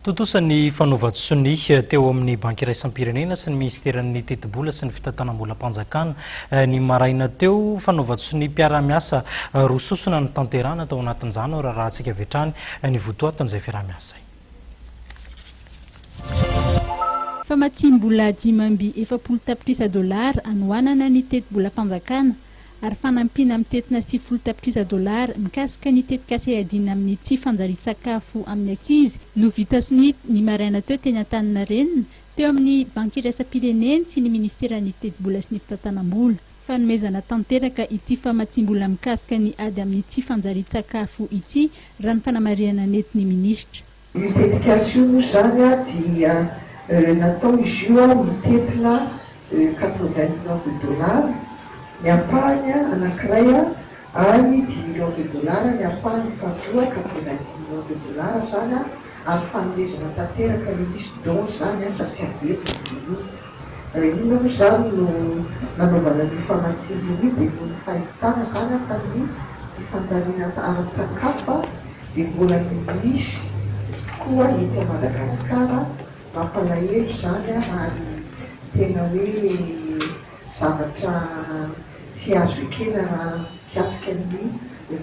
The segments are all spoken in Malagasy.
Totosan'ny fanaovan-tsony teo amin'ny banky iraisam-pirenena sy ny ministeran'ny teti-bola sy ny fitantanam-bola-panjakana ny maraina teo fanaovan-tsony mpiara-miasa rososona ny tanterana tao anatin'izany raha-rahantsika vetrany ny votoatan'izay fiara-miasa. Famatsim-bola dimamby $40 tapitrisa anoanana ny teti-bola-panjakana ary fanampina amin'ny tetina $10 tapitrisa mikasika ny tetikasa adina amin'ny tsy fanjari-sakafo amin'ny ankizy no vita sony ny maraina teo teny Antaninarenina teo amin'ny banky iraisam-pirenena sy ny ministeran'ny teti-bola sy ny fitantanam-bola. Fanomezana tanteraka ity famatsim-bola mikasika ny ady amin'ny tsy fanjari-sakafo ity raha ny fanamariana nentin'ny minisitra. Ny tetikasa io moa zany dia natao izy io mitetina $89 ny ampahany anankiray ary $10 millions, ny ampahany faharoa $90 millions zany ary fanomezana tanteraka ministre don zany fa tsy averina io moa zany no nanaovana ny famatsim-bola dia no ny fahitana zany fa ny tsy fanjariana ara-tsakafo dia mbola misy koa eto Madagasikara mampalahelo zany ary tena hoe zavatra tsy azo ekena raha mikasika ny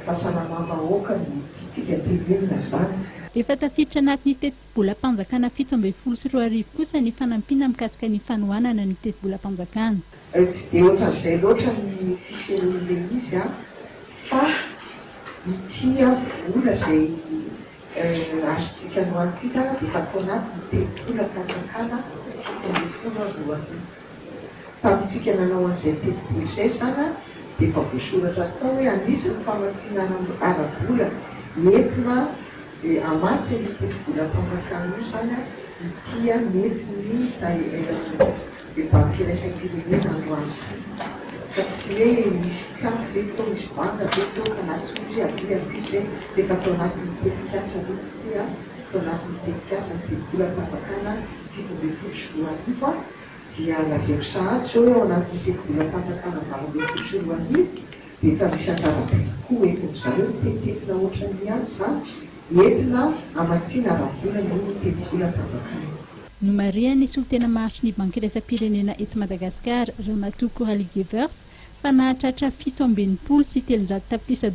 fahasalamam-bahoaka ny tiantsika tenenina zany. Efa tafiditra anatin'ny teti-bola-panjakana 724 kosa ny fanampina mikasika ny fanohanana ny teti-bola-panjakana. Tsy dia ohatran'izay loatra ny fisehoan'le izy fa ity vola izay azontsika no an'ity zany dia fatao anatin'ny teti-bola-panjakana 724. Tamintsika nanao an'izay teti-bola izay zany dia efa voasoratra tao hoe anisan'ny famatsinana ara-bola nentina amatsy ny teti-bola-panjakana io zany ity nentin'ny banky iraisam-pirenena androany. Fa tsy hoe misy tsy ampy veto misy banga veto ka na tsy ozy aby zay dia fatao anatin'ny tetikasa mihitsy ty tao anatin'ny tetikasa ny teti-bola-panjakana 724 dia lazaiko sahatsy zao eo anatin'ny teti-bola-panjakana 724 dia efa misy anjara koa entin'izareo tetitetona ohatran'ny azy zany entina amatsiana ara-bola ny teti-bola-panjakana. No marian'ny solitena maritry ny banky iraisam-pirenena eto Madagasikara Ramatoa Coralie Gevers fa nahatratra $720 sy $300 tapitrisa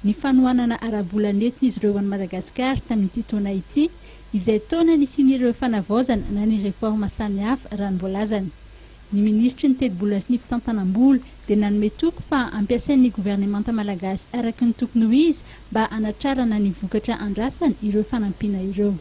ny fanohanana ara-bola nentina izy ireo any Madagasikara tamin'ity taona ity izay taona nisin'ireo fanavaozana na ny reforma samihafa raha ny voalazany. Ny ministry ny teti-bola sy ny fitantanam-bola dia nanome toko fa ampiasain'ny gouvernemanta malagasy araky ny tokony ho izy mba hanatrarana ny vokatra andrasany ireo fanampiana ireo.